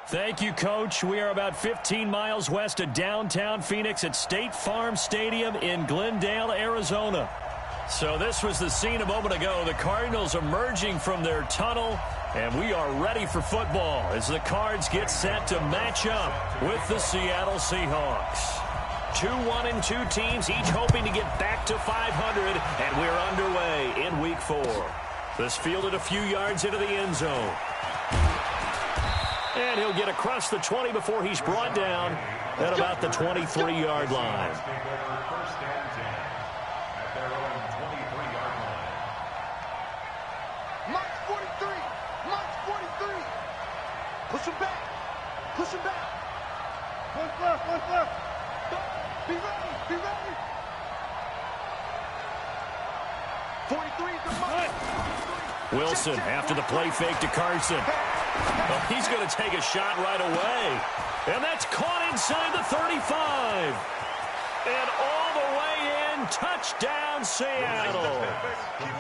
Thank you, Coach. We are about 15 miles west of downtown Phoenix at State Farm Stadium in Glendale, Arizona. So this was the scene a moment ago. The Cardinals emerging from their tunnel, and we are ready for football as the Cards get set to match up with the Seattle Seahawks. 2-1-2 teams, each hoping to get back to 500, and we're underway in Week 4. This fielded a few yards into the end zone. And he'll get across the 20 before he's brought down at about the 23-yard line. Mark 43. Mark 43. Push him back. Push him back. One left. One left. Be ready. Be ready. 43 is the mark. Wilson after the play fake to Carson. Well, he's going to take a shot right away. And that's caught inside the 35. And all the way in, touchdown Seattle.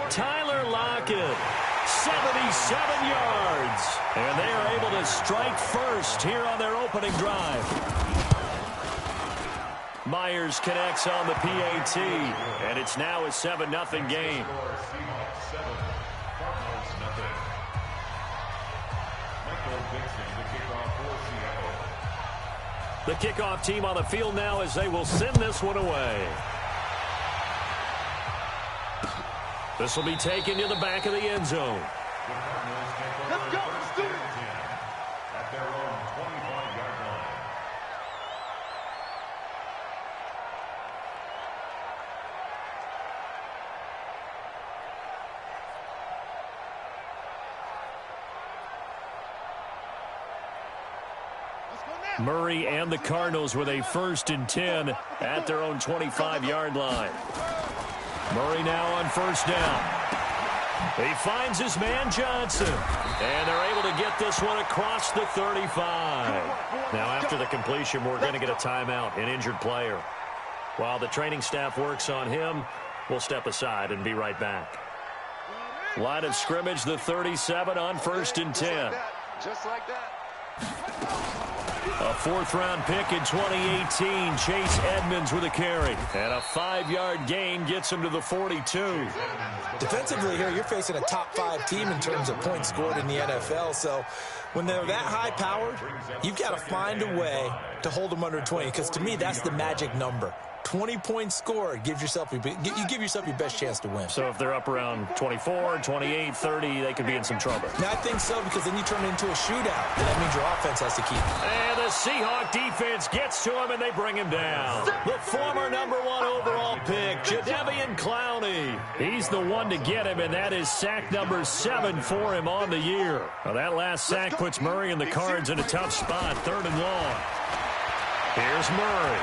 Tyler Lockett, 77 yards. And they are able to strike first here on their opening drive. Myers connects on the PAT, and it's now a 7-0 game. The kickoff team on the field now as they will send this one away. This will be taken to the back of the end zone. Let's go. Let's do it. At their own 25-yard line. Murray and the Cardinals with a 1st and 10 at their own 25-yard line. Murray now on 1st down. He finds his man Johnson. And they're able to get this one across the 35. Now after the completion, we're going to get a timeout, an injured player. While the training staff works on him, we'll step aside and be right back. Line of scrimmage, the 37 on 1st and 10. Just like that. A 4th-round pick in 2018, Chase Edmonds with a carry. And a 5-yard gain gets him to the 42. Defensively here, you're facing a top-5 team in terms of points scored in the NFL. So when they're that high-powered, you've got to find a way to hold them under 20. Because to me, that's the magic number. 20 points scored gives yourself you give yourself your best chance to win. So if they're up around 24, 28, 30, they could be in some trouble. Now, I think so, because then you turn it into a shootout. And that means your offense has to keep it. And the Seahawk defense gets to him, and they bring him down. The former #1 overall pick, Jadeveon Clowney. He's the one to get him, and that is sack number 7 for him on the year. Now, that last sack puts Murray and the Cards in a tough spot, 3rd and long. Here's Murray.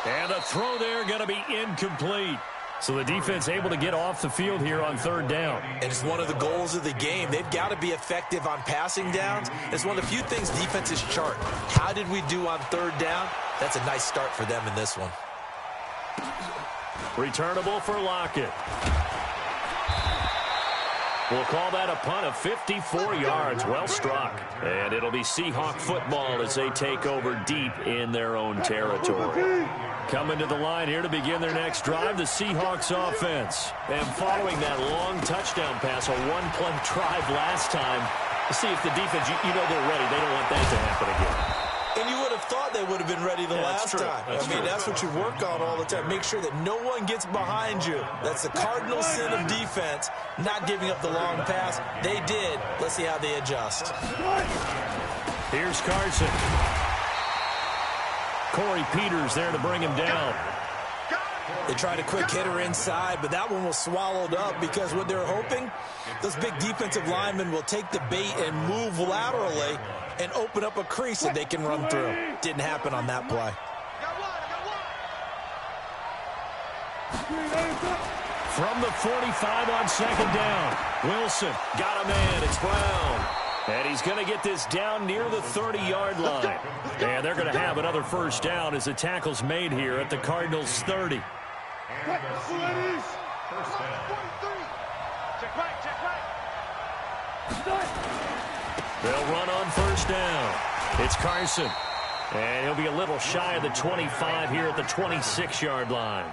And the throw there going to be incomplete. So the defense able to get off the field here on 3rd down. And it's one of the goals of the game. They've got to be effective on passing downs. It's one of the few things defenses chart. How did we do on 3rd down? That's a nice start for them in this one. Returnable for Lockett. We'll call that a punt of 54 yards. Well struck. And it'll be Seahawk football as they take over deep in their own territory. Coming to the line here to begin their next drive, the Seahawks offense. And following that long touchdown pass, a 1-play drive last time, to see if the defense, you know they're ready. They don't want that to happen again. And you would have thought they would have been ready the last time. That's what you work on all the time. Make sure that no one gets behind you. That's the cardinal sin of defense, not giving up the long pass. They did. Let's see how they adjust. Here's Carson. Corey Peters there to bring him down. They tried a quick hitter inside, but that one was swallowed up because what they're hoping, those big defensive linemen will take the bait and move laterally and open up a crease that they can run through. Didn't happen on that play. From the 45 on 2nd down. Wilson got a man. It's Brown. And he's going to get this down near the 30-yard line. And they're going to have another 1st down as the tackle's made here at the Cardinals' 30. Check right, check right. They'll run on first down. It's Carson. And he'll be a little shy of the 25 here at the 26-yard line.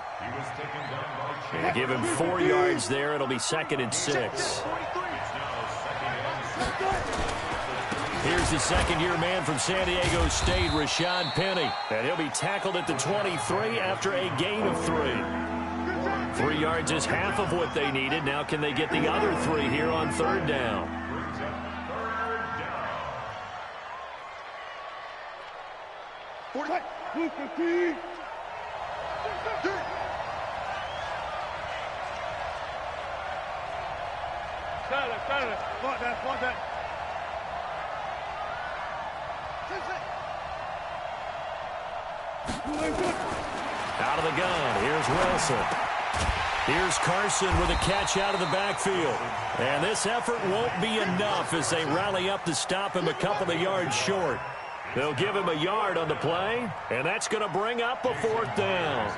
They give him 4 yards there. It'll be 2nd and 6. Here's the second-year man from San Diego State, Rashad Penny. And he'll be tackled at the 23 after a gain of 3. 3 yards is half of what they needed. Now can they get the other 3 here on 3rd down? Out of the gun, here's Wilson. Here's Carson with a catch out of the backfield. And this effort won't be enough as they rally up to stop him a couple of yards short. They'll give him a yard on the play, and that's going to bring up a 4th down.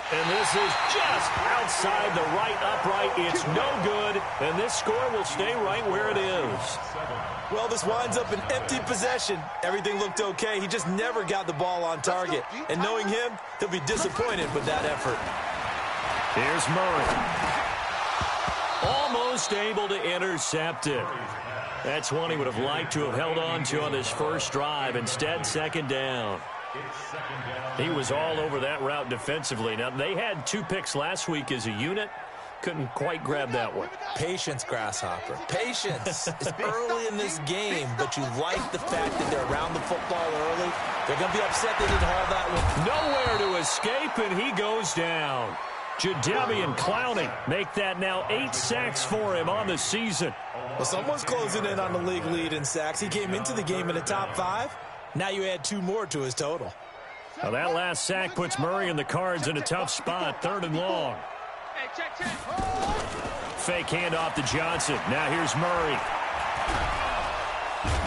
And this is just outside the right upright. It's no good, and this score will stay right where it is. Well, this winds up an empty possession. Everything looked okay. He just never got the ball on target. And knowing him, he'll be disappointed with that effort. Here's Murray. Almost able to intercept it. That's one he would have liked to have held on to on this first drive. Instead, 2nd down. He was all over that route defensively. Now, they had 2 picks last week as a unit. Couldn't quite grab that one. Patience, Grasshopper. Patience. It's early in this game, but you like the fact that they're around the football early. They're going to be upset they didn't haul that one. Nowhere to escape, and he goes down. Jadeveon Clowney make that now 8 sacks for him on the season. Well, someone's closing in on the league lead in sacks. He came into the game in the top 5. Now you add 2 more to his total. Now that last sack puts Murray and the Cards in a tough spot, 3rd and long. Fake handoff to Johnson. Now here's Murray.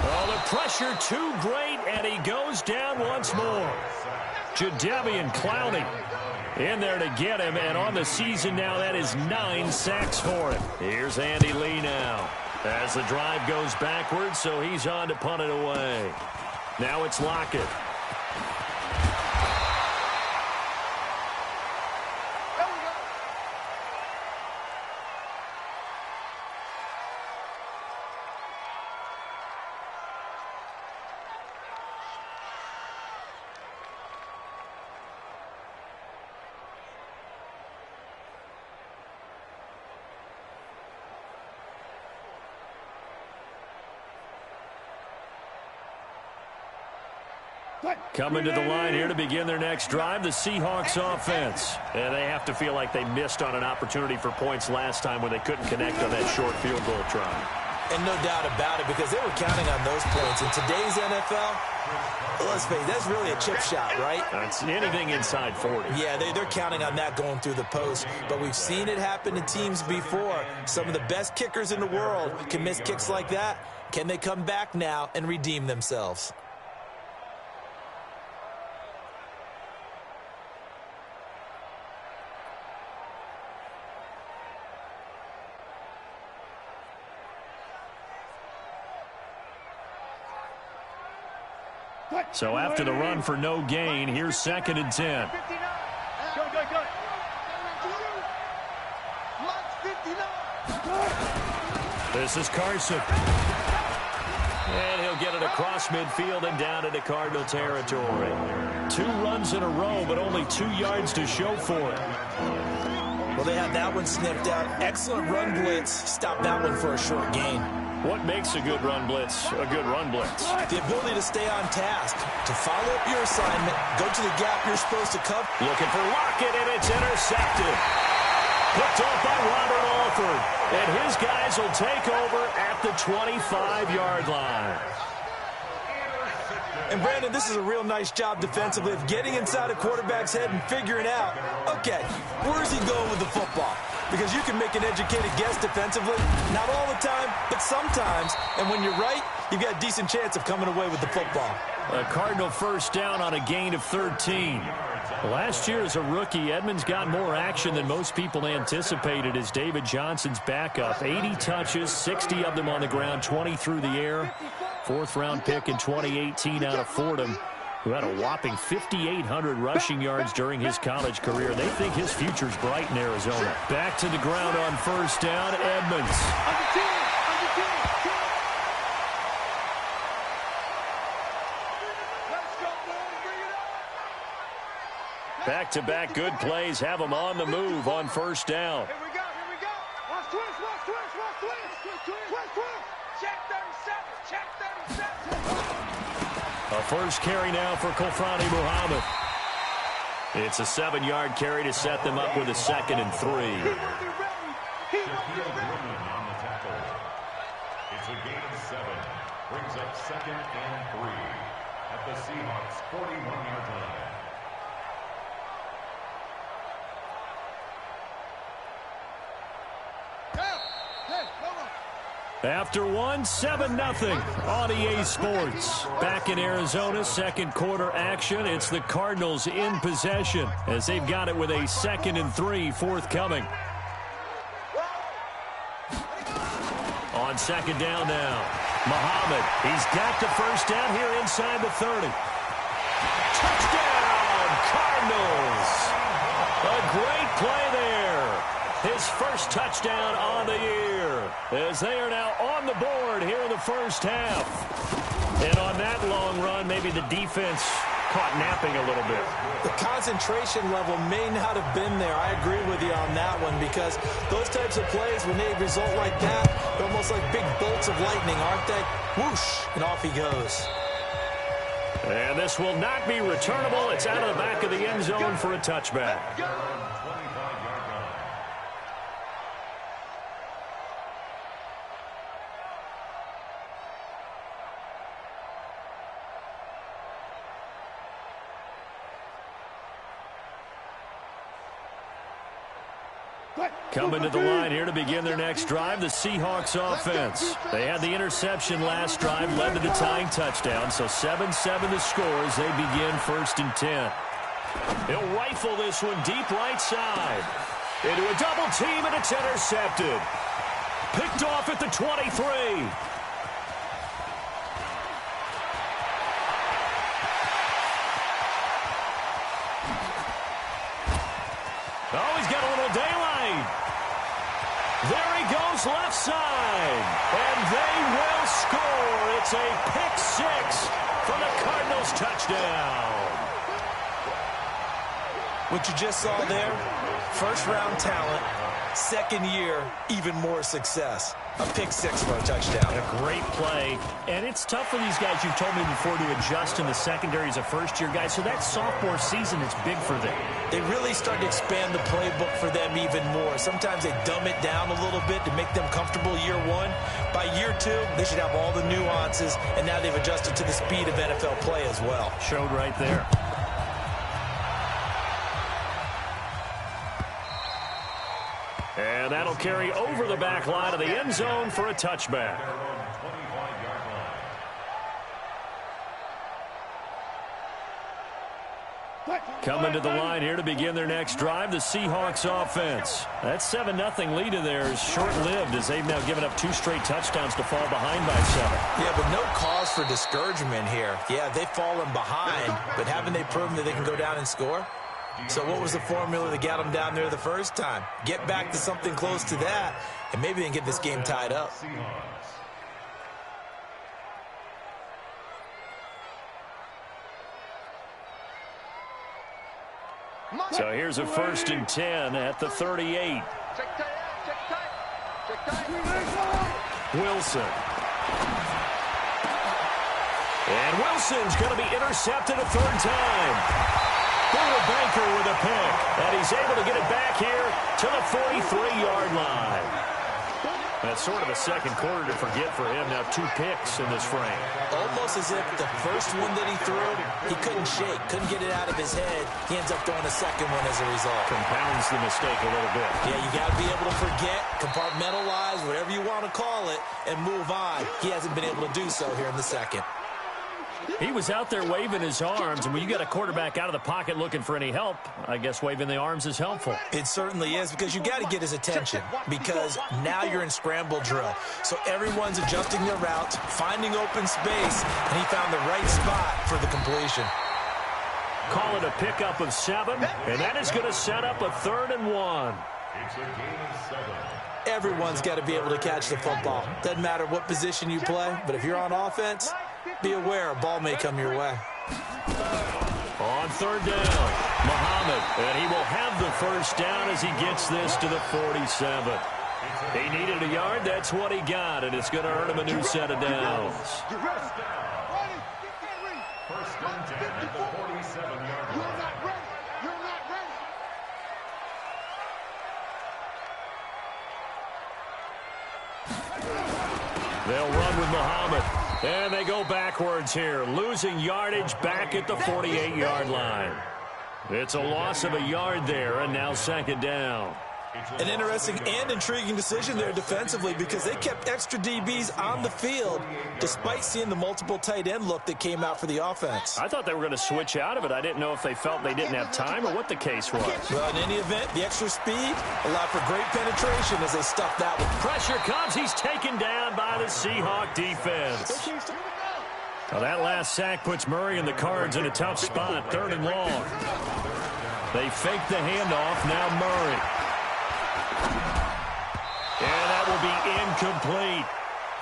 Oh, the pressure too great, and he goes down once more. Jadeveon Clowney in there to get him, and on the season now, that is 9 sacks for him. Here's Andy Lee now as the drive goes backwards, so he's on to punt it away. Now it's Lockett. Coming to the line here to begin their next drive, the Seahawks offense. And they have to feel like they missed on an opportunity for points last time when they couldn't connect on that short field goal try. And no doubt about it, because they were counting on those points. In today's NFL, let's face it, that's really a chip shot, right? That's anything inside 40. Yeah, they're counting on that going through the post. But we've seen it happen to teams before. Some of the best kickers in the world can miss kicks like that. Can they come back now and redeem themselves? So after the run for no gain, here's 2nd and 10. This is Carson. And he'll get it across midfield and down into Cardinal territory. 2 runs in a row, but only 2 yards to show for it. Well, they had that one sniffed out. Excellent run blitz. Stop that one for a short gain. What makes a good run blitz a good run blitz? The ability to stay on task, to follow up your assignment, go to the gap you're supposed to cover. Looking for Lockett, and it's intercepted. Picked off by Robert Alford. And his guys will take over at the 25-yard line. And, Brandon, this is a real nice job defensively of getting inside a quarterback's head and figuring out, okay, where's he going with the football? Because you can make an educated guess defensively, not all the time, but sometimes. And when you're right, you've got a decent chance of coming away with the football. A Cardinal first down on a gain of 13. Last year as a rookie, Edmonds got more action than most people anticipated as David Johnson's backup. 80 touches, 60 of them on the ground, 20 through the air. Fourth-round pick in 2018 out of Fordham, who had a whopping 5,800 rushing yards during his college career. They think his future's bright in Arizona. Back to the ground on first down, Edmonds. Back-to-back good plays have them on the move on first down. Here we go. Watch twist. Check 37. A first carry now for Kofrani Muhammad. It's a 7-yard carry to set them up with a 2nd and 3. On the tackle. It's a gain of 7. Brings up 2nd and 3 at the Seahawks' 41-yard line. After one, 7-0 on EA Sports. Back in Arizona, second quarter action. It's the Cardinals in possession as they've got it with a 2nd and 3 forthcoming. On second down now, Muhammad. He's got the first down here inside the 30. Touchdown, Cardinals. A great play there. His first touchdown on the year as they are now on the board here in the first half. And on that long run, maybe the defense caught napping a little bit. The concentration level may not have been there. I agree with you on that one because those types of plays, when they result like that, they're almost like big bolts of lightning, aren't they? Whoosh, and off he goes. And this will not be returnable. It's out of the back of the end zone for a touchback. Coming to the line here to begin their next drive, the Seahawks offense. They had the interception last drive, led to the tying touchdown, so 7-7 the score as they begin 1st and 10. He'll rifle this one deep right side. Into a double team, and it's intercepted. Picked off at the 23. Oh, he's got a little daylight. There he goes left side. And they will score. It's a pick 6 for the Cardinals touchdown. What you just saw there, first-round talent, second year, even more success. A pick 6 for a touchdown. A great play. And it's tough for these guys, you've told me before, to adjust in the secondary as a first-year guy. So that sophomore season is big for them. They really start to expand the playbook for them even more. Sometimes they dumb it down a little bit to make them comfortable year 1. By year 2, they should have all the nuances, and now they've adjusted to the speed of NFL play as well. Showed right there. And that'll carry over the back line of the end zone for a touchback. Coming to the line here to begin their next drive, the Seahawks offense. That 7-0 lead of theirs short-lived as they've now given up 2 straight touchdowns to fall behind by 7. Yeah, but no cause for discouragement here. Yeah, they've fallen behind, but haven't they proven that they can go down and score? So what was the formula that got them down there the first time? Get back to something close to that, and maybe they can get this game tied up. So here's a 1st and 10 at the 38. Wilson. And Wilson's going to be intercepted a 3rd time. Buda Baker with a pick, and he's able to get it back here to the 43-yard line. That's sort of a second quarter to forget for him. Now 2 picks in this frame. Almost as if the first one that he threw, he couldn't shake, couldn't get it out of his head. He ends up throwing a second one as a result. Compounds the mistake a little bit. Yeah, you got to be able to forget, compartmentalize, whatever you want to call it, and move on. He hasn't been able to do so here in the second. He was out there waving his arms, and when you got a quarterback out of the pocket looking for any help, I guess waving the arms is helpful. It certainly is, because you got to get his attention, because now you're in scramble drill. So everyone's adjusting their routes, finding open space, and he found the right spot for the completion. Call it a pickup of 7, and that is going to set up a 3rd and 1. It's a gain of 7. Everyone's got to be able to catch the football. Doesn't matter what position you play, but if you're on offense, be aware a ball may come your way. On 3rd down, Muhammad, and he will have the 1st down as he gets this to the 47. He needed a yard, that's what he got, and it's going to earn him a new set of downs. First and 10 at the 47-yard line. They'll run with Muhammad, and they go backwards here, losing yardage back at the 48-yard line. It's a loss of a yard there, and now 2nd down. An interesting and intriguing decision there defensively, because they kept extra DBs on the field despite seeing the multiple tight end look that came out for the offense. I thought they were going to switch out of it. I didn't know if they felt they didn't have time or what the case was. Well, in any event, the extra speed allowed for great penetration as they stuffed that one. Pressure comes. He's taken down by the Seahawk defense. Now that last sack puts Murray and the Cards in a tough spot, 3rd and long. They fake the handoff. Now Murray. And that will be incomplete.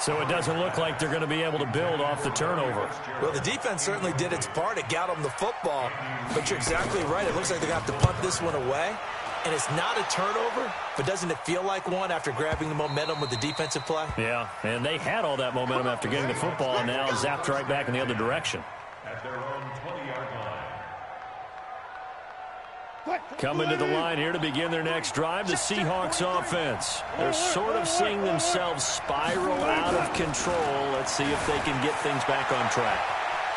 So it doesn't look like they're going to be able to build off the turnover. Well, the defense certainly did its part. It got them the football. But you're exactly right. It looks like they're going to have to punt this one away. And it's not a turnover, but doesn't it feel like one after grabbing the momentum with the defensive play? Yeah, and they had all that momentum after getting the football, and now zapped right back in the other direction. At their own 20-yard line. Coming to the line here to begin their next drive, the Seahawks offense. They're sort of seeing themselves spiral out of control. Let's see if they can get things back on track.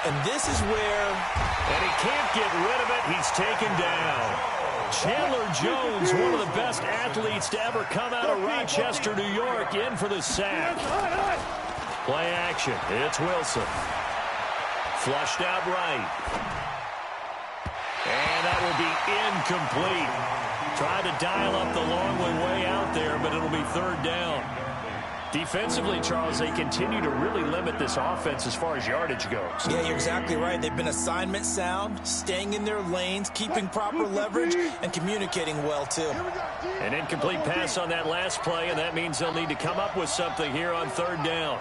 And this is where... And he can't get rid of it. He's taken down. Chandler Jones, one of the best athletes to ever come out of Rochester, New York, in for the sack. Play action. It's Wilson. Flushed out right. And that will be incomplete. Tried to dial up the long one way out there, but it'll be 3rd down. Defensively, Charles, they continue to really limit this offense as far as yardage goes. Yeah, you're exactly right. They've been assignment sound, staying in their lanes, keeping proper leverage, and communicating well, too. An incomplete pass on that last play, and that means they'll need to come up with something here on 3rd down.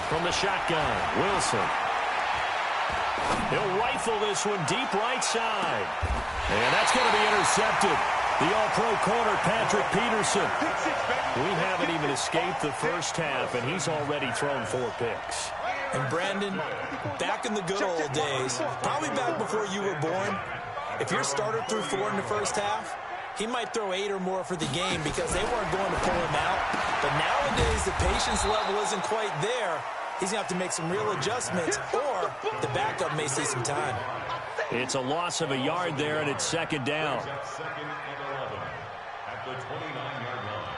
From the shotgun, Wilson. He'll rifle this one deep right side. And that's going to be intercepted. The all-pro corner, Patrick Peterson. We haven't even escaped the first half, and he's already thrown 4 picks. And Brandon, back in the good old days, probably back before you were born, if your starter threw 4 in the first half, he might throw 8 or more for the game because they weren't going to pull him out. But nowadays, the patience level isn't quite there. He's going to have to make some real adjustments, or the backup may see some time. It's a loss of a yard there, and it's 2nd down. 2nd and 11 at the 29-yard line.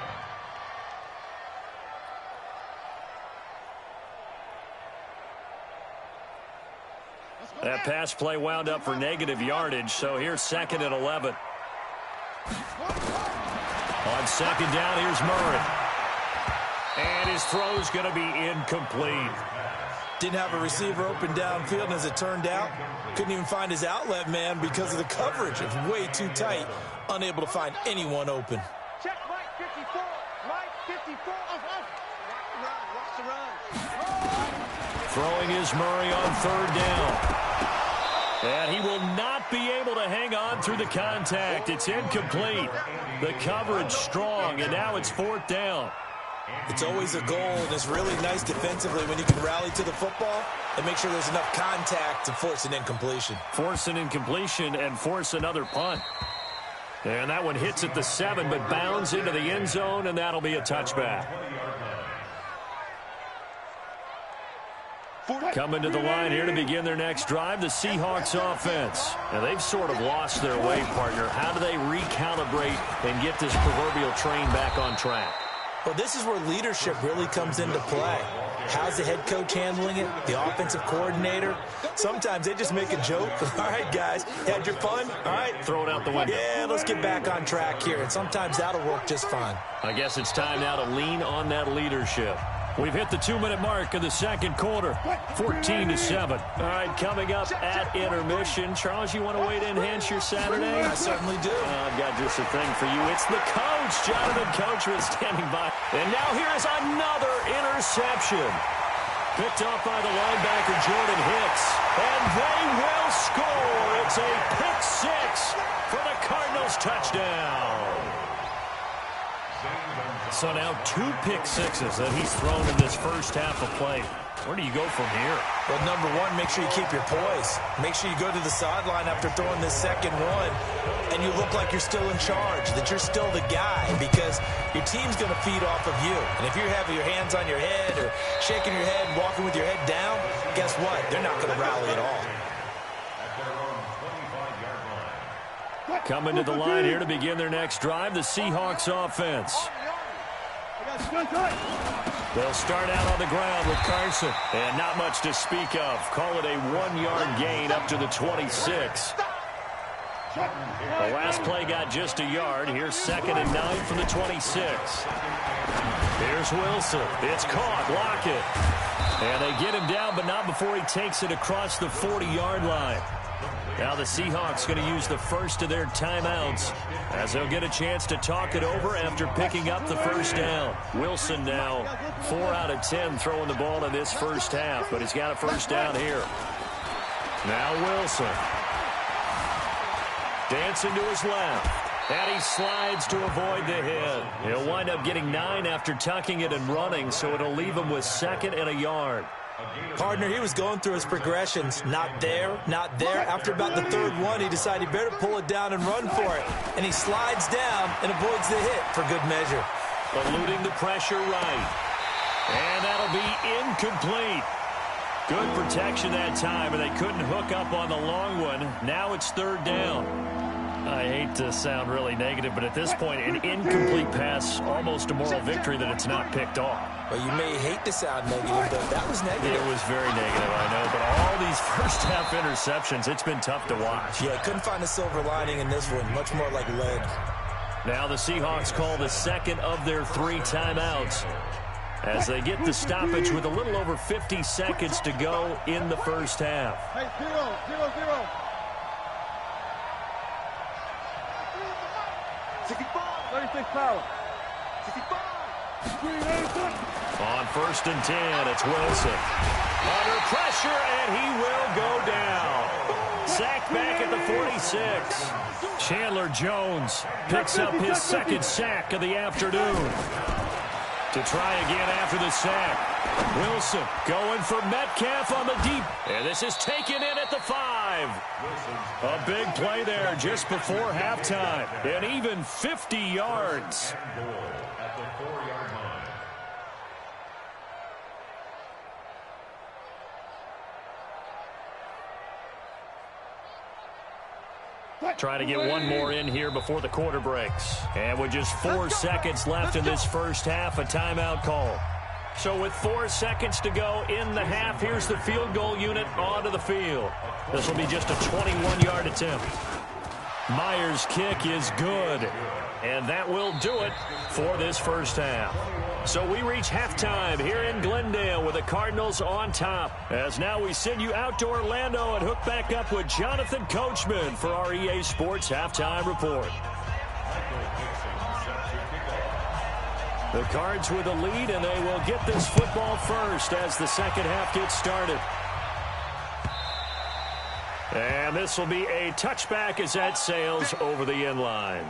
That pass play wound up for negative yardage, so here's 2nd and 11. On 2nd down, here's Murray. And his throw's going to be incomplete. Didn't have a receiver open downfield, and as it turned out, couldn't even find his outlet man because of the coverage. It was way too tight, unable to find anyone open. Check Mike 54. Mike 54. Watch the run. Throwing is Murray on 3rd down. And he will not be able to hang on through the contact. It's incomplete. The coverage strong, and now it's 4th down. It's always a goal, and it's really nice defensively when you can rally to the football and make sure there's enough contact to force an incompletion. Force an incompletion and force another punt. And that one hits at the 7, but bounds into the end zone, and that'll be a touchback. Coming to the line here to begin their next drive, the Seahawks offense. Now, they've sort of lost their way, partner. How do they recalibrate and get this proverbial train back on track? Well, this is where leadership really comes into play. How's the head coach handling it? The offensive coordinator? Sometimes they just make a joke. All right, guys, had your fun? All right. Throw it out the window. Yeah, let's get back on track here, and sometimes that'll work just fine. I guess it's time now to lean on that leadership. We've hit the 2-minute mark of the second quarter, 14-7. All right, coming up at intermission. Charles, you want to weigh to enhance your Saturday? I certainly do. I've got just a thing for you. It's the coach, Jonathan Coachman, standing by. And now here is another interception. Picked off by the linebacker, Jordan Hicks. And they will score. It's a pick six for the Cardinals touchdown. So now 2 pick sixes that he's thrown in this first half of play. Where do you go from here? Well, number one, make sure you keep your poise. Make sure you go to the sideline after throwing this second one, and you look like you're still in charge, that you're still the guy, because your team's going to feed off of you. And if you're having your hands on your head or shaking your head, walking with your head down, guess what? They're not going to rally at all. Coming to the line here to begin their next drive, the Seahawks offense. They'll start out on the ground with Carson. And not much to speak of. Call it a 1-yard gain up to the 26. The last play got just a yard. Here's 2nd and 9 from the 26. Here's Wilson. It's caught. Lockett. And they get him down, but not before he takes it across the 40-yard line. Now the Seahawks going to use the first of their timeouts as they'll get a chance to talk it over after picking up the first down. Wilson now 4 out of 10 throwing the ball in this first half, but he's got a first down here. Now Wilson. Dancing to his left. And he slides to avoid the hit. He'll wind up getting 9 after tucking it and running, so it'll leave him with 2nd and a yard. Partner, he was going through his progressions. Not there, not there. After about the 3rd one, he decided he better pull it down and run for it. And he slides down and avoids the hit for good measure. Eluding the pressure right. And that'll be incomplete. Good protection that time, and they couldn't hook up on the long one. Now it's 3rd down. I hate to sound really negative, but at this point, an incomplete pass, almost a moral victory that it's not picked off. Well, you may hate to sound negative, but that was negative. It was very negative, I know, but all these first-half interceptions, it's been tough to watch. Yeah, couldn't find a silver lining in this one, much more like lead. Now the Seahawks call the 2nd of their 3 timeouts as they get the stoppage with a little over 50 seconds to go in the first half. Hey, 0-0-0. 65. 36 power. 65. On 1st and 10, it's Wilson. Under pressure, and he will go down. Sacked back at the 46. Chandler Jones picks up his 2nd sack of the afternoon. To try again after the sack. Wilson going for Metcalf on the deep. And this is taken in at the 5. A big play there just before halftime. And even 50 yards. At the 4-yard line. Try to get one more in here before the quarter breaks. And with just 4 seconds left in this first half, a timeout call. So with 4 seconds to go in the half, here's the field goal unit onto the field. This will be just a 21-yard attempt. Myers' kick is good. And that will do it for this first half. So we reach halftime here in Glendale with the Cardinals on top. As now we send you out to Orlando and hook back up with Jonathan Coachman for our EA Sports Halftime Report. The Cards with a lead, and they will get this football first as the second half gets started. And this will be a touchback as that sails over the end line.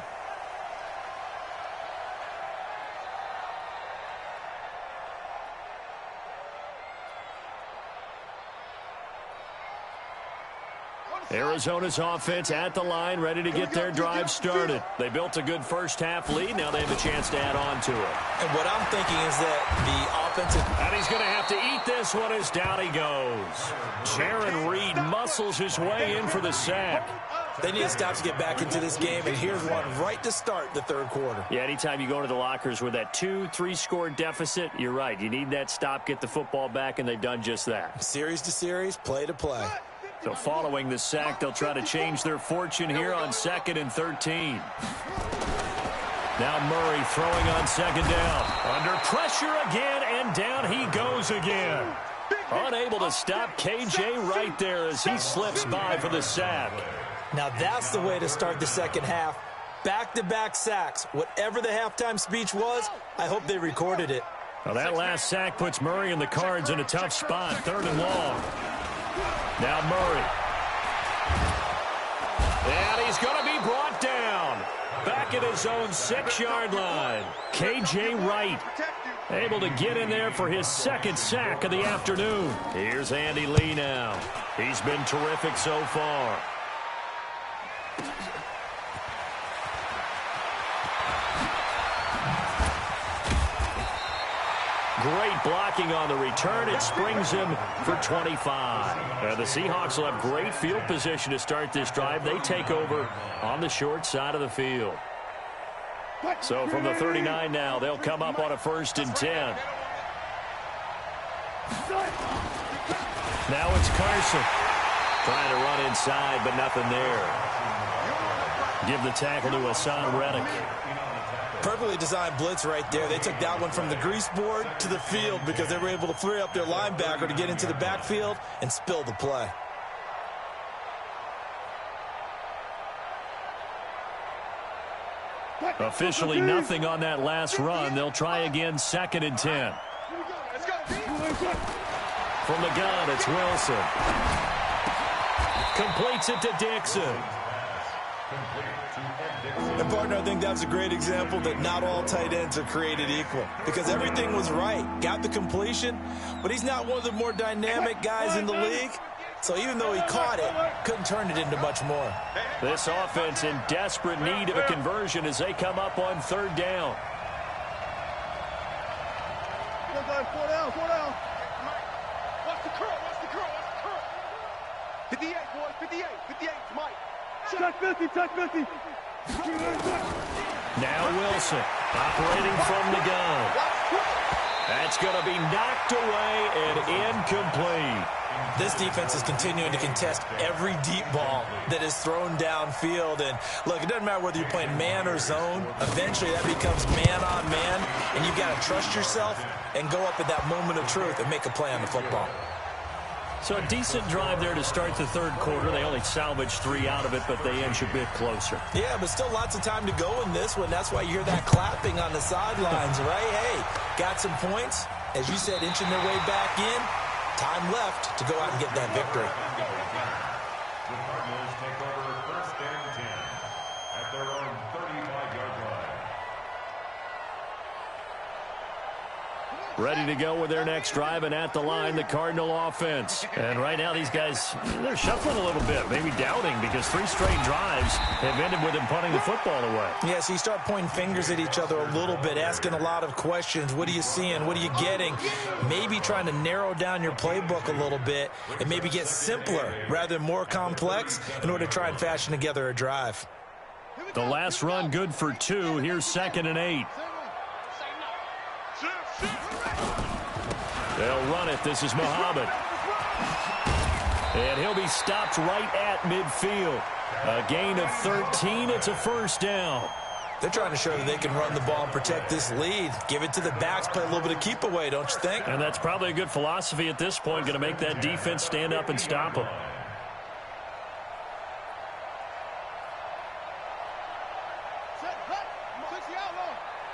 Arizona's offense at the line, ready to get their drive started. They built a good first-half lead. Now they have a chance to add on to it. And what I'm thinking is that the offensive... And he's going to have to eat this one as down he goes. Jaron Reed muscles his way in for the sack. They need a stop to get back into this game, and here's one right to start the third quarter. Yeah, anytime you go into the lockers with that 2-3 score deficit, you're right. You need that stop, get the football back, and they've done just that. Series to series, play to play. So following the sack, they'll try to change their fortune here on 2nd and 13. Now Murray throwing on 2nd down. Under pressure again, and down he goes again. Unable to stop KJ right there as he slips by for the sack. Now that's the way to start the second half. Back-to-back sacks. Whatever the halftime speech was, I hope they recorded it. Well, that last sack puts Murray and the Cards in a tough spot, 3rd and long. Now Murray. And he's going to be brought down. Back at his own 6-yard line. KJ Wright able to get in there for his 2nd sack of the afternoon. Here's Andy Lee now. He's been terrific so far. Great blocking on the return. It springs him for 25. The Seahawks will have great field position to start this drive. They take over on the short side of the field. So from the 39 now, they'll come up on a 1st and 10. Now it's Carson. Trying to run inside, but nothing there. Give the tackle to Hassan Reddick. Perfectly designed blitz right there. They took that one from the grease board to the field because they were able to free up their linebacker to get into the backfield and spill the play. Officially nothing on that last run. They'll try again, 2nd and 10. From the gun, it's Wilson. Completes it to Dixon. And partner, I think that's a great example that not all tight ends are created equal because everything was right. Got the completion, but he's not one of the more dynamic guys in the league. So even though he caught it, couldn't turn it into much more. This offense in desperate need of a conversion as they come up on 3rd down. 4 down. Watch the curl. 58, boys, 58. 58, Mike. Touch 50. Now Wilson operating from the gun. That's going to be knocked away and incomplete. This defense is continuing to contest every deep ball that is thrown downfield. And look, it doesn't matter whether you're playing man or zone. Eventually that becomes man on man, and you've got to trust yourself and go up at that moment of truth and make a play on the football. So a decent drive there to start the 3rd quarter. They only salvaged 3 out of it, but they inch a bit closer. Yeah, but still lots of time to go in this one. That's why you hear that clapping on the sidelines, right? Hey, got some points. As you said, inching their way back in. Time left to go out and get that victory. The Cardinals take over 1st and 10 at their own 35-yard line. Ready to go with their next drive, and at the line, the Cardinal offense. And right now, these guys, they're shuffling a little bit, maybe doubting, because 3 straight drives have ended with them punting the football away. Yeah, so you start pointing fingers at each other a little bit, asking a lot of questions. What are you seeing? What are you getting? Maybe trying to narrow down your playbook a little bit and maybe get simpler rather than more complex in order to try and fashion together a drive. The last run good for 2. Here's 2nd and 8. They'll run it. This is Muhammad. And he'll be stopped right at midfield. A gain of 13. It's a 1st down. They're trying to show that they can run the ball and protect this lead. Give it to the backs, play a little bit of keep away, don't you think? And that's probably a good philosophy at this point. Going to make that defense stand up and stop them.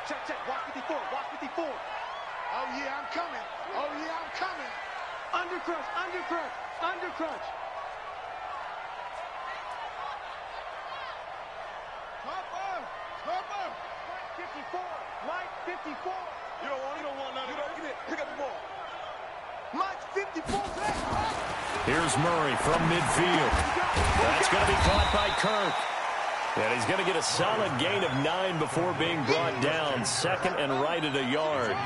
Check. Watch 54. Oh, yeah, I'm coming. Under crunch. Cover. 54. Mike, 54. You don't want nothing. Get it. Pick up the ball. Mike, 54. Here's Murray from midfield. That's going to be caught by Kirk. And he's going to get a solid gain of 9 before being brought down. Second and right at a yard.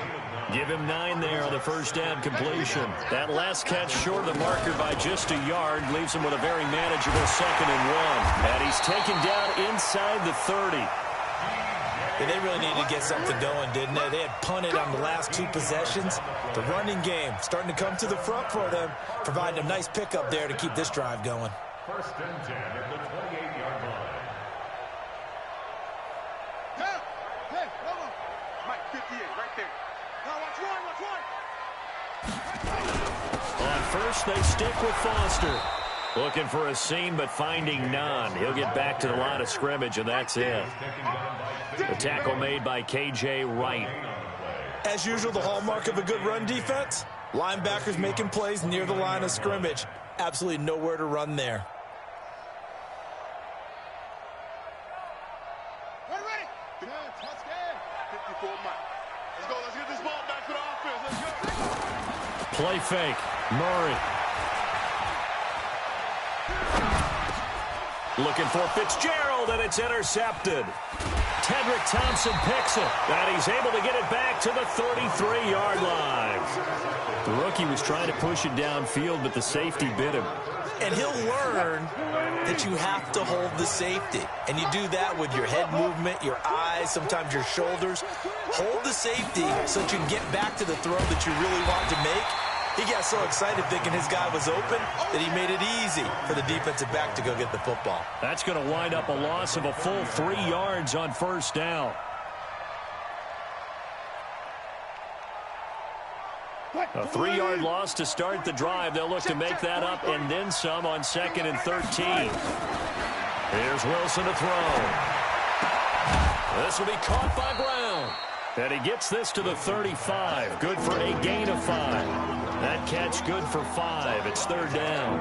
Give him 9 there on the first down completion. That last catch short of the marker by just a yard leaves him with a very manageable 2nd and 1. And he's taken down inside the 30. Yeah, they really needed to get something going, didn't they? They had punted on the last 2 possessions. The running game starting to come to the front for them, providing a nice pickup there to keep this drive going. First and 10 at the 28-yard line. Hey, hold on. Mike, 58, right there. Now watch one. On first, they stick with Foster. Looking for a seam, but finding none. He'll get back to the line of scrimmage, and that's it. The tackle made by K.J. Wright. As usual, the hallmark of a good run defense, linebackers making plays near the line of scrimmage. Absolutely nowhere to run there. Ready? Touch game. 54 Mike. Let's get this ball back to the offense. Let's go. Play fake. Murray. Looking for Fitzgerald, and it's intercepted. Tedrick Thompson picks it, and he's able to get it back to the 33-yard line. The rookie was trying to push it downfield, but the safety bit him. And he'll learn that you have to hold the safety. And you do that with your head movement, your eyes, sometimes your shoulders. Hold the safety so that you can get back to the throw that you really want to make. He got so excited thinking his guy was open that he made it easy for the defensive back to go get the football. That's going to wind up a loss of a full 3 yards on first down. A 3-yard loss to start the drive. They'll look to make that up and then some on 2nd and 13. Here's Wilson to throw. This will be caught by Brown. And he gets this to the 35. Good for a gain of 5. That catch good for 5. It's 3rd down.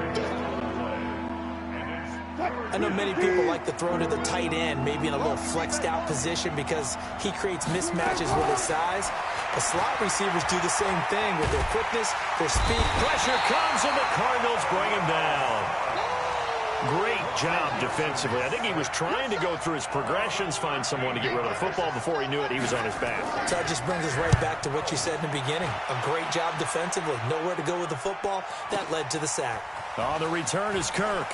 I know many people like to throw to the tight end, maybe in a little flexed out position because he creates mismatches with his size. The slot receivers do the same thing with their quickness, their speed. Pressure comes, and the Cardinals bring him down. Great job defensively. I think he was trying to go through his progressions, find someone to get rid of the football. Before he knew it, he was on his back. So that just brings us right back to what you said in the beginning. A great job defensively. Nowhere to go with the football. That led to the sack. On the return is Kirk.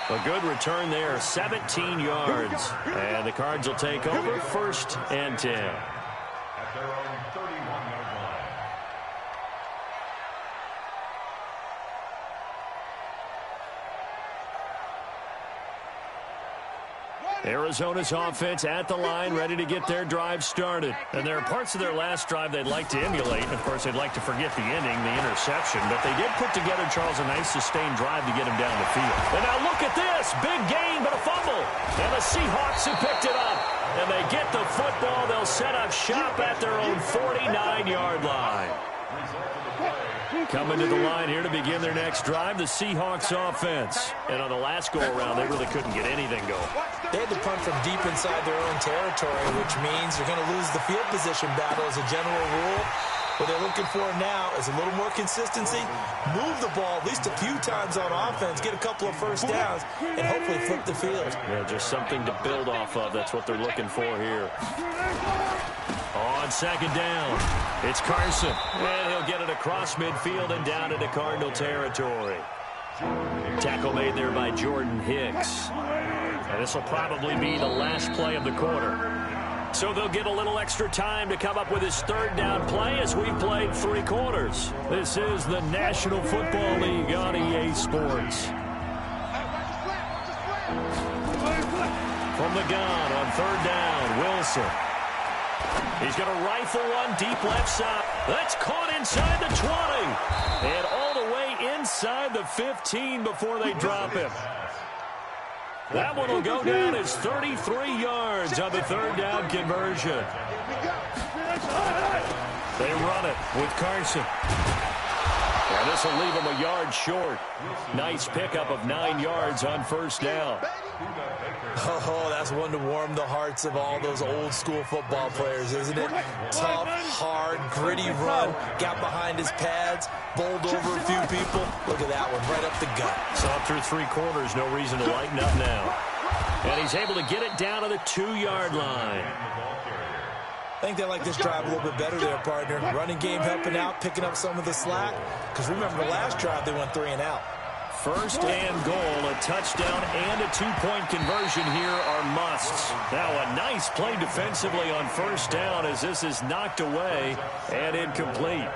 A good return there, 17 yards. And the Cards will take over 1st and 10. At their own 31-yard line. Arizona's offense at the line, ready to get their drive started. And there are parts of their last drive they'd like to emulate. And, of course, they'd like to forget the ending, the interception. But they did put together, Charles, a nice sustained drive to get him down the field. And now look at this. Big gain, but a fumble. And the Seahawks have picked it up. And they get the football. They'll set up shop at their own 49-yard line. Coming to the line here to begin their next drive, the Seahawks offense. And on the last go-around, they really couldn't get anything going. They had to punt from deep inside their own territory, which means you're going to lose the field position battle as a general rule. What they're looking for now is a little more consistency, move the ball at least a few times on offense, get a couple of first downs, and hopefully flip the field. Yeah, just something to build off of. That's what they're looking for here. On 2nd down, it's Carson. And he'll get it across midfield and down into Cardinal territory. Tackle made there by Jordan Hicks. And this will probably be the last play of the quarter. So they'll get a little extra time to come up with his 3rd down play as we've played 3 quarters. This is the National Football League on EA Sports. From the gun on 3rd down, Wilson. He's going to rifle one deep left side. That's caught inside the 20. And all the way inside the 15 before they drop him. That one will go down as 33 yards on the 3rd down conversion. They run it with Carson. And This will leave him a yard short. Nice pickup of 9 yards on first down. Oh, that's one to warm the hearts of all those old-school football players, isn't it? Tough, hard, gritty run, got behind his pads, bowled over a few people. Look at that one, right up the gut. Saw through 3 quarters, no reason to lighten up now. And he's able to get it down to the 2-yard line. I think they like this drive a little bit better there, partner. Running game helping out, picking up some of the slack. Because remember, the last drive they went 3 and out. First and goal, a touchdown and a 2-point conversion here are musts. Now a nice play defensively on first down as this is knocked away and incomplete.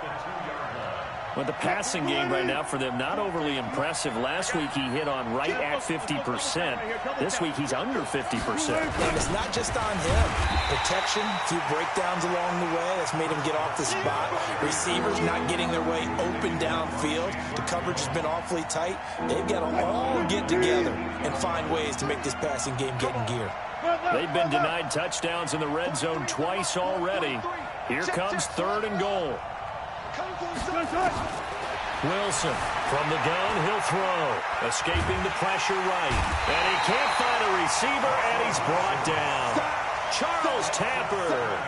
Well, the passing game right now for them, not overly impressive. Last week he hit on right at 50%. This week he's under 50%. And it's not just on him. Protection, a few breakdowns along the way. That's made him get off the spot. Receivers not getting their way open downfield. The coverage has been awfully tight. They've got to all get together and find ways to make this passing game get in gear. They've been denied touchdowns in the red zone twice already. Here comes 3rd and goal. Wilson from the gun, he'll throw. Escaping the pressure right. And he can't find a receiver, and he's brought down. Charles Tapper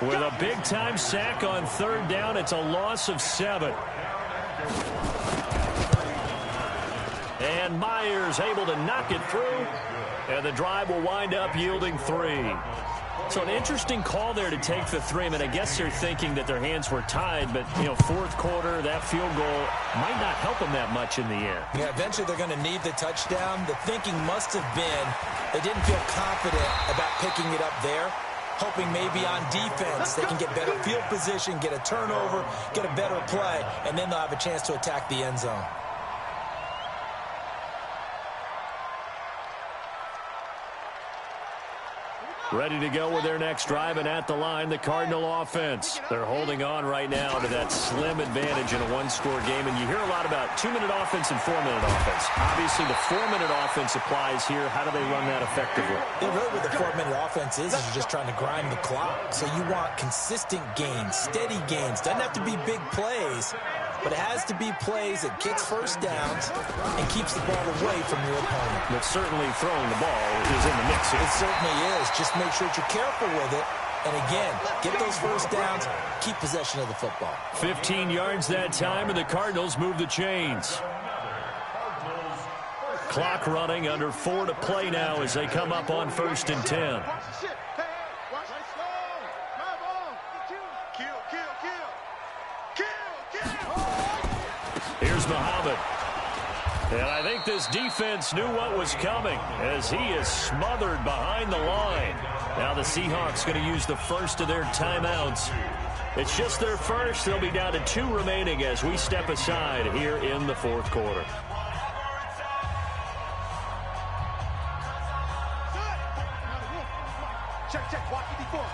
with a big-time sack on 3rd down. It's a loss of 7. And Myers able to knock it through. And the drive will wind up yielding 3. So an interesting call there to take the 3. I mean, I guess they're thinking that their hands were tied, but, you know, 4th quarter, that field goal might not help them that much in the end. Yeah, eventually they're going to need the touchdown. The thinking must have been they didn't feel confident about picking it up there, hoping maybe on defense they can get better field position, get a turnover, get a better play, and then they'll have a chance to attack the end zone. Ready to go with their next drive, and at the line, the Cardinal offense. They're holding on right now to that slim advantage in a 1-score game, and you hear a lot about 2-minute offense and 4-minute offense. Obviously, the 4-minute offense applies here. How do they run that effectively? Yeah, really what the 4-minute offense is you're just trying to grind the clock. So you want consistent gains, steady gains. Doesn't have to be big plays, but it has to be plays that gets first downs and keeps the ball away from your opponent. But certainly throwing the ball is in the mix here. It certainly is. Just make sure that you're careful with it. And again, get those first downs, keep possession of the football. 15 yards that time, and the Cardinals move the chains. Clock running, under 4 to play now as they come up on 1st and 10. Here's Muhammad. And I think this defense knew what was coming as he is smothered behind the line. Now the Seahawks going to use the first of their timeouts. It's just their first. They'll be down to 2 remaining as we step aside here in the 4th quarter. Check. Watch 54.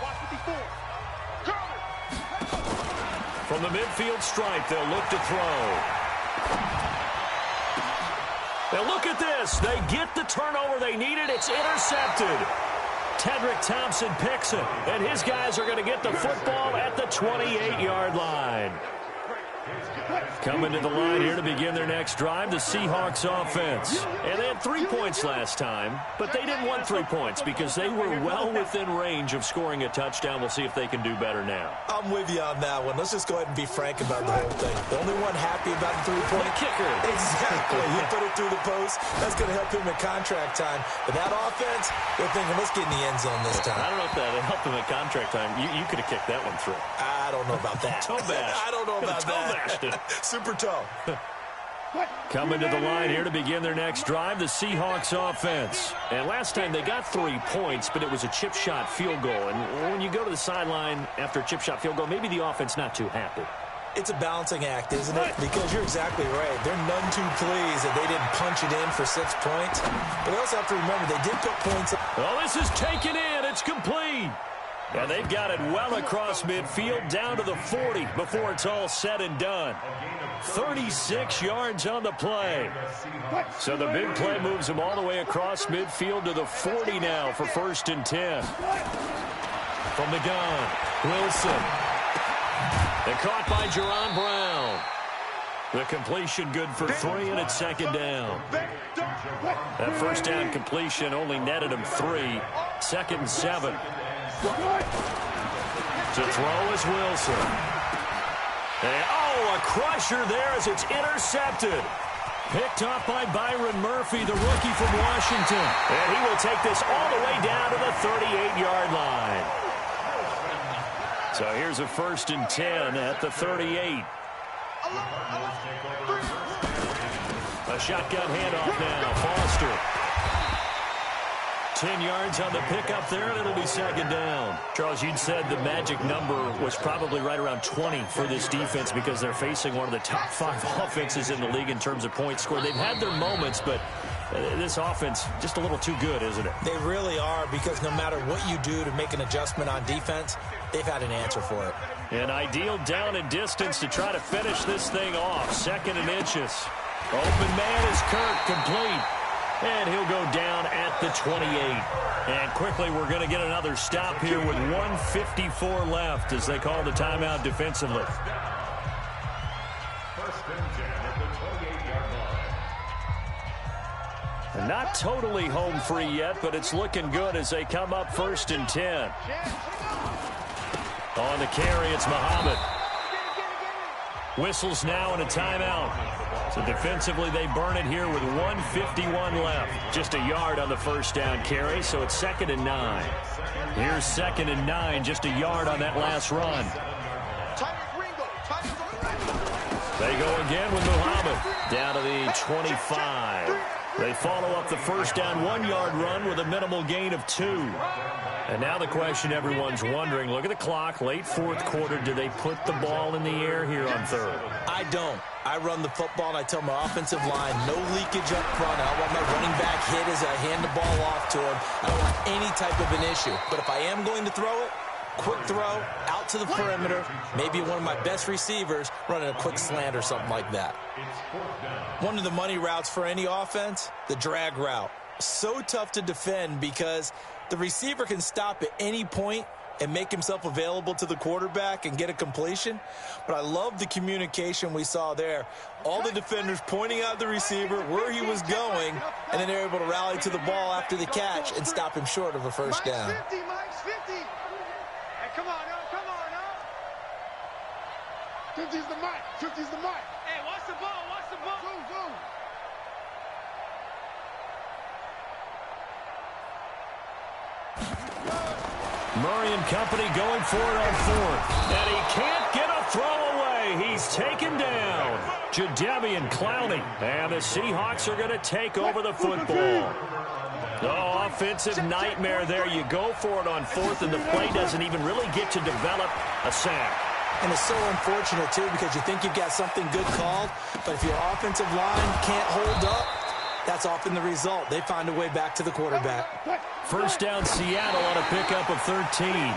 From the midfield stripe, they'll look to throw. Now look at this. They get the turnover they needed. It's intercepted. Tedrick Thompson picks it, and his guys are going to get the football at the 28-yard line. Coming to the line here to begin their next drive, the Seahawks offense. And they had 3 points last time, but they didn't want 3 points because they were well within range of scoring a touchdown. We'll see if they can do better now. I'm with you on that one. Let's just go ahead and be frank about the whole thing. The only one happy about the 3-point kicker. Exactly. He put it through the post. That's going to help him at contract time. But that offense, they're thinking, let's get in the end zone this time. I don't know if that helped him at contract time. You could have kicked that one through. I don't know about that. Toe bash. I don't know about that. Bashed it. Super toe. Coming to the line here to begin their next drive, the Seahawks offense. And last time they got 3 points, but it was a chip shot field goal. And when you go to the sideline after a chip shot field goal, maybe the offense not too happy. It's a balancing act, isn't it? Because you're exactly right. They're none too pleased that they didn't punch it in for 6 points. But they also have to remember they did put points. Well, this is taken in. It's complete. And they've got it well across midfield down to the 40 before it's all said and done. 36 yards on the play. So the big play moves them all the way across midfield to the 40 now for 1st and 10. From the gun, Wilson. And caught by Jerron Brown. The completion good for 3, and it's second down. That first down completion only netted him 3. Second and 7. To throw is Wilson. And, a crusher there as it's intercepted. Picked up by Byron Murphy, the rookie from Washington. And he will take this all the way down to the 38-yard line. So here's a 1st and 10 at the 38. A shotgun handoff now. Foster. 10 yards on the pickup there, and it'll be second down. Charles, you'd said the magic number was probably right around 20 for this defense because they're facing one of the top 5 offenses in the league in terms of points scored. They've had their moments, but this offense just a little too good, isn't it? They really are, because no matter what you do to make an adjustment on defense, they've had an answer for it. An ideal down and distance to try to finish this thing off. 2nd and inches. Open man is Kirk, complete. And he'll go down at the 28. And quickly, we're going to get another stop here with 1:54 left as they call the timeout defensively. 1st and 10 at the 28-yard line. Not totally home free yet, but it's looking good as they come up 1st and 10. On the carry, it's Muhammad. Whistles now and a timeout. So defensively, they burn it here with 1:51 left. Just a yard on the first down carry, so it's 2nd and 9. Here's 2nd and 9, just a yard on that last run. They go again with Muhammad. Down to the 25. They follow up the first down 1-yard run with a minimal gain of 2. And now the question everyone's wondering, look at the clock, late 4th quarter, do they put the ball in the air here on 3rd? I don't. I run the football, and I tell my offensive line, no leakage up front. I don't want my running back hit as I hand the ball off to him. I don't want any type of an issue. But if I am going to throw it, quick throw, out to the perimeter, maybe one of my best receivers running a quick slant or something like that. One of the money routes for any offense, the drag route. So tough to defend because the receiver can stop at any point and make himself available to the quarterback and get a completion. But I love the communication we saw there. All the defenders pointing out the receiver, where he was going, and then they're able to rally to the ball after the catch and stop him short of a first down. Mike's 50, Mike's 50. Hey, come on now, come on now. 50's the mic, 50's the mic. Hey, watch the ball, watch the ball. Zoom, zoom. Murray and company going for it on 4th. And he can't get a throw away. He's taken down. Jadeveon Clowney. And the Seahawks are going to take over the football. Oh, offensive nightmare there. You go for it on 4th, and the play doesn't even really get to develop a sack. And it's so unfortunate, too, because you think you've got something good called, but if your offensive line can't hold up, that's often the result. They find a way back to the quarterback. First down, Seattle on a pickup of 13.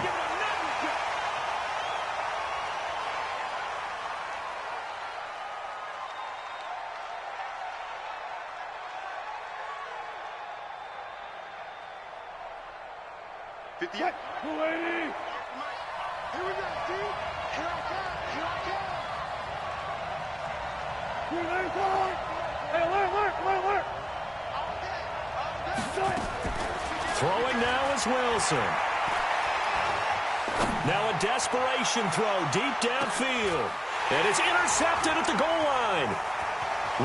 Here we go, see? Here I come, here I come. Hey, alert. Throwing now is Wilson. Now a desperation throw deep downfield. And it's intercepted at the goal line.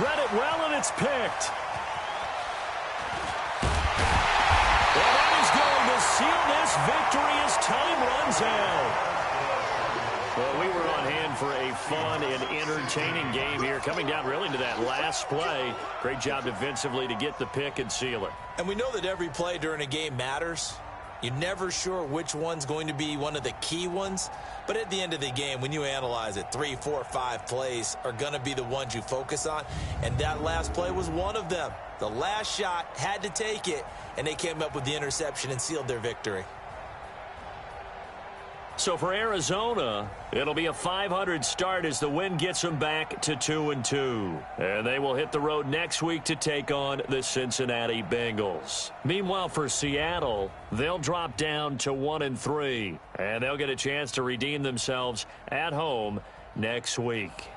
Read it well, and it's picked. And that is going to seal this victory as time runs out. Well, we were on hand for a fun and entertaining game here, coming down really to that last play. Great job defensively to get the pick and seal it. And we know that every play during a game matters. You're never sure which one's going to be one of the key ones. But at the end of the game, when you analyze it, 3, 4, 5 plays are going to be the ones you focus on. And that last play was one of them. The last shot had to take it, and they came up with the interception and sealed their victory. So for Arizona, it'll be a .500 start as the win gets them back to 2-2. And they will hit the road next week to take on the Cincinnati Bengals. Meanwhile, for Seattle, they'll drop down to 1-3. And they'll get a chance to redeem themselves at home next week.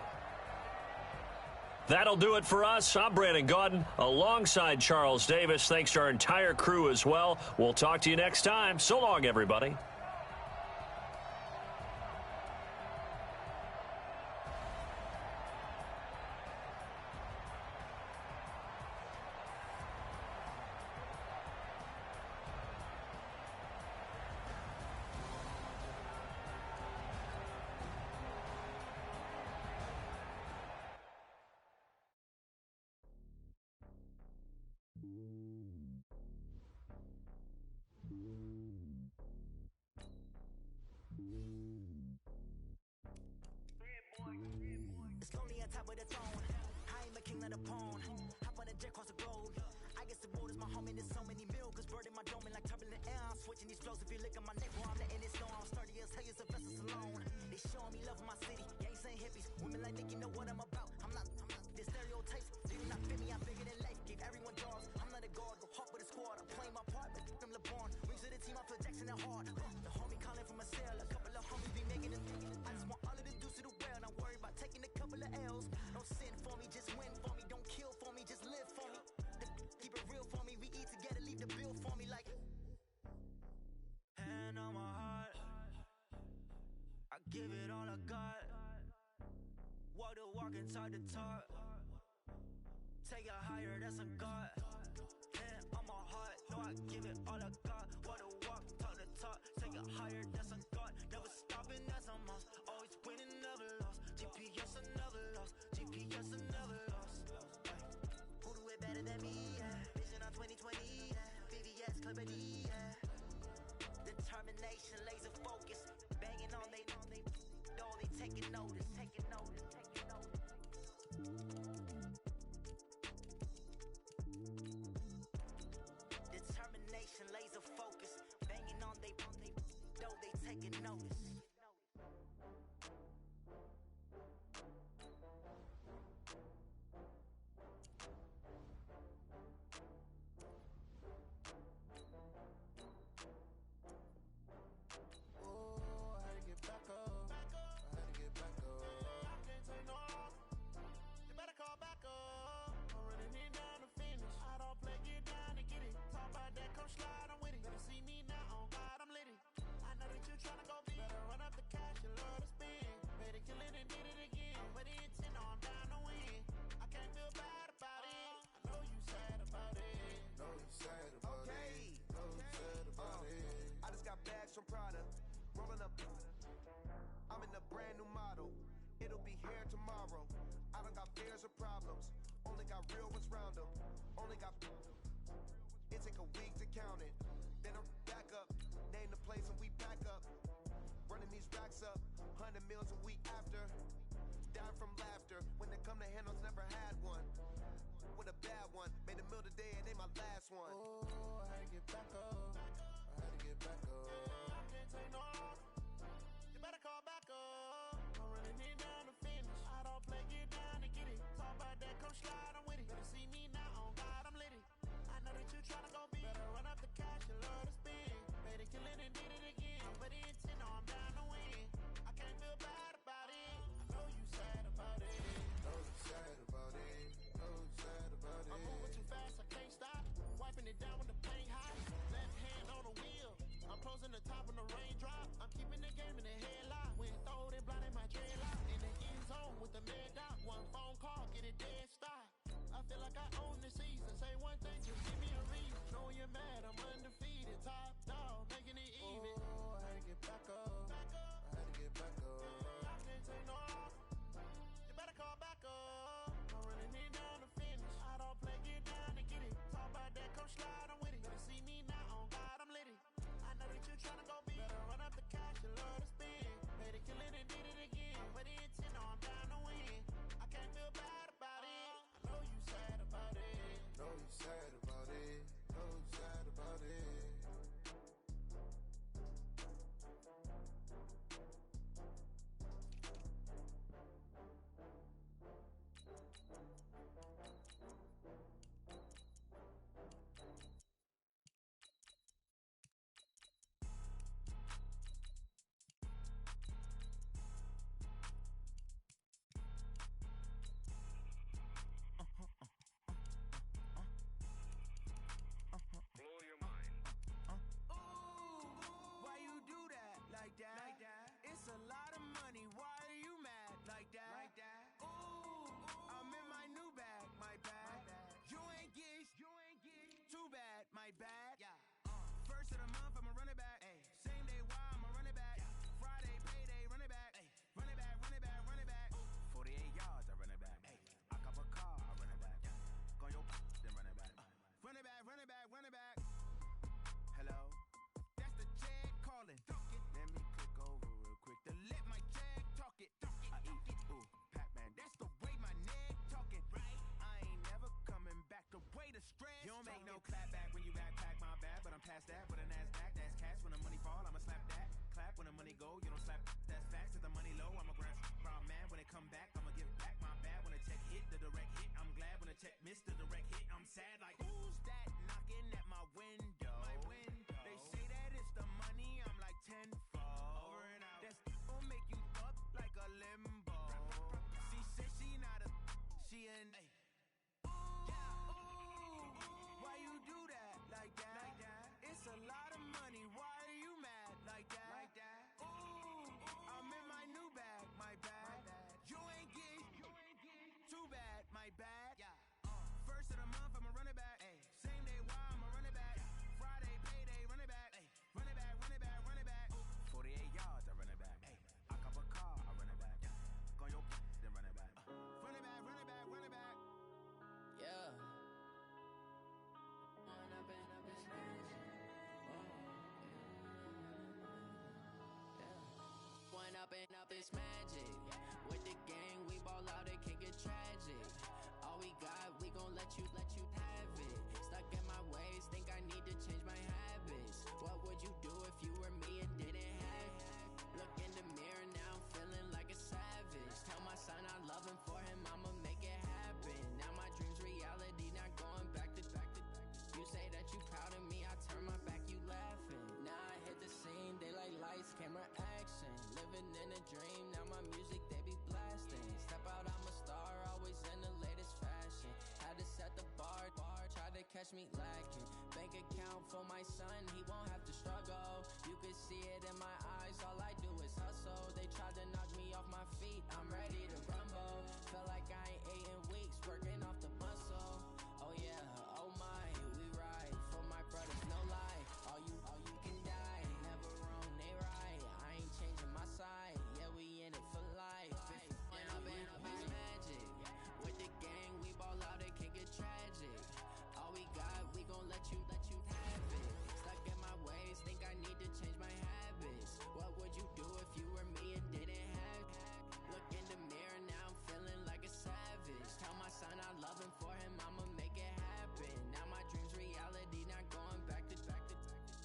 That'll do it for us. I'm Brandon Gaudin alongside Charles Davis. Thanks to our entire crew as well. We'll talk to you next time. So long, everybody. It's lonely on top of the throne. I am a king of the pawn. Hop on a jet across the globe. I guess the world is my home and there's so many mil. Cause bird in my dome and like turbulent air. I'm switching these flows. If you look at my neck, boy, I'm letting it snow. I'm sturdy as hell as a vessel alone. They showing me love in my city. Gangs saying hippies. Women like think you know what I'm about. I'm not the stereotypes. They do not fit me. I'm bigger than life. Give everyone jobs. I'm not a guard. Go hawk with a squad. I'm playing my part. Like them LeBron. Rings to the team. I feel Jackson and hard. The homie calling from a cell. A couple of homies be making it. I just want all of the dudes to do well. Not worry about taking a couple of L's. Don't sin for me, just win for me. Don't kill for me, just live for me. Keep it real for me. We eat together, leave the bill for me like. Hand on my heart, I give it all I got. Walk the walk and talk the talk. Take it higher, that's a God. Hand on my heart, no, I give it all I got. Walk the walk, talk the talk. Take it higher, that's a God. Never stopping, that's a must. Always winning, never lost. GPS, I never lost. GPS, I never lost. Who do it better than me? Yeah. Vision on 2020. Yeah. VVS, Clippity. Yeah. Determination, laser focus. Banging on they taking notice. Taking notice. Taking notice. Determination, laser focus. Banging on they taking notice. Bags from Prada, rolling up. I'm in a brand new model. It'll be here tomorrow. I don't got fears or problems. Only got real ones round them. Only got. It take a week to count it. Then I'm back up. Name the place and we pack up. Running these racks up. 100 meals a week after. Dying from laughter. When they come to handles, never had one. With a bad one. Made a meal today and they my last one. Oh, I had to get back up. I had to get back up. I can't take no. You better call back up. I'm running it down to finish. I don't play, get down to get it. Talk about that, come slide, I'm with it. Better see me now, on God, I'm lit it. I know that you tryna go big. Better run up the cash, you love to spin. Made it, kill it, and did it again. But the intent, no, I'm down to win. I can't feel bad about it. I know you sad about it. Know you sad about it. Know you sad about it. I'm moving too fast, I can't stop. Wiping it down when the paint hot. Left hand on the wheel. I'm closing the top. pass that with a NASDAQ. That's cash when the money fall, I'ma slap that. Clap when the money go, you don't slap. That's facts, that the money low, I'ma grab. Proud man, when it come back, I'ma give back. My bad when the check hit, the direct hit. I'm glad when the check missed, the direct hit. I'm sad like, who's that knocking at my window? My window. They say that it's the money, I'm like tenfold. Over and out. That's gon' make you up like a limbo. She said she not a, she an. Why you do that like that? Like that? It's a lot of money. Why are you mad like that? Like that? Ooh, I'm in my new bag. My bad. You ain't get too bad. My bad. Yeah. First of the month, I'ma run it back. Ay. Same day, why I'ma run it back? Friday, payday, run it back. Ay. Run it back, run it back, run it back. 48 yards, I run it back. Ay. I cop a car, I run it back. Go on your then run it back. Run it back, run it back, run it back. Yeah. When up in this magic. When up this magic. With the gang, we ball out, it can get tragic. All we got, we gon' let you have it. Stuck in my ways, think I need to change my habits. What would you do if you were me and didn't have it? Look in the mirror, now I'm feeling like a savage. Tell my son I love him, for him I'ma make it happen. Now my dream's reality, not going back to. You say that you proud of me, I turn my back, you laughing. Now I hit the scene, they like lights, camera, action. Living in a dream, now my music, they be blasting. Step out, I'm a star, always in the latest fashion. Had to set the bar, try to catch me lacking. Bank account for my son, he won't have to struggle. You can see it in my eyes, all I do is hustle. They tried to knock me off my feet, I'm ready to rumble. Felt like I ain't ate in weeks, working off the muscle. Oh yeah, oh my, we ride for my brothers, no lie. All you can die, never wrong, they right. I ain't changing my side, yeah, we in it for life. When up it's magic. With the gang, we ball out, it can get tragic. All we got, we gon' let you have it. Stuck in my ways, think I need to change my habits. What would you do if you were me and didn't have it? Look in the mirror, now I'm feeling like a savage. Tell my son I love him, for him I'ma make it happen. Now my dream's reality, not going back to.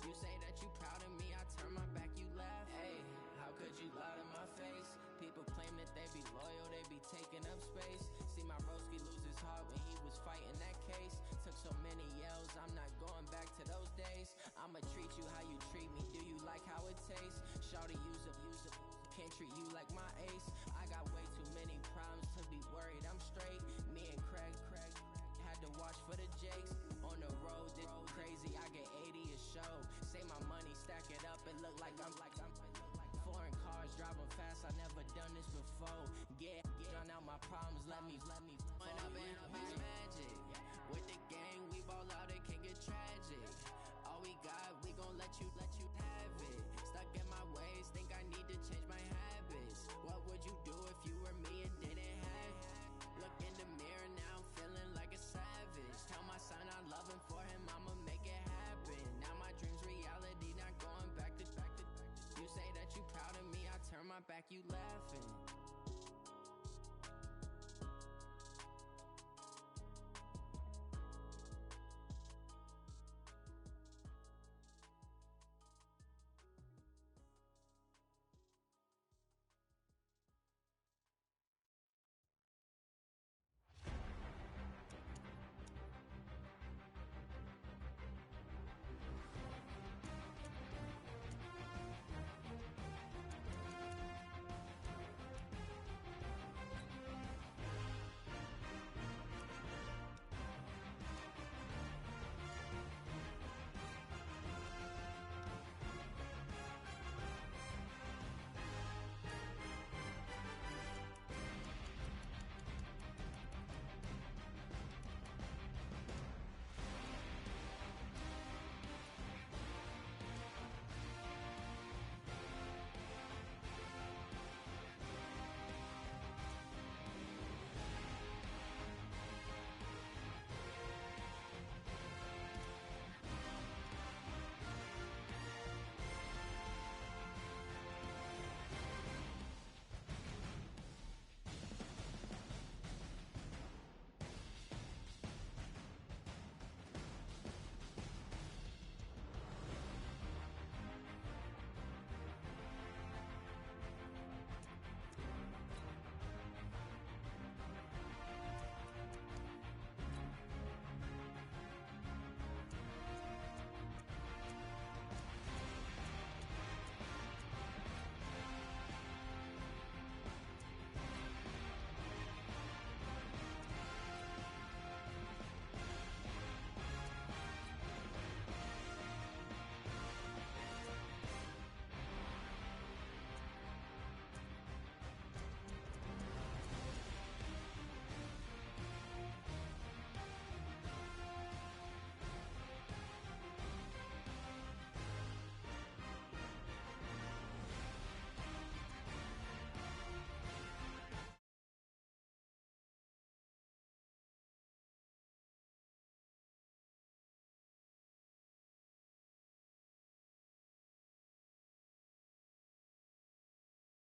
You say that you proud of me, I turn my back, you laugh. Hey, how could you lie to my face? People claim that they be loyal, they be taking up space. See my broski lose his heart when he was fighting that case. Took so many yells, I'm not going back to those days. I'ma treat you how you treat me, do you like how it tastes? Shawty use up, can't treat you like my ace. I got way too many problems to be worried, I'm straight. Me and Craig had to watch for the Jakes. On the road, it's crazy, I get 80 a show. Say my money, stack it up, it look like I'm foreign cars, driving fast, I never done this before. Get on out my problems, let me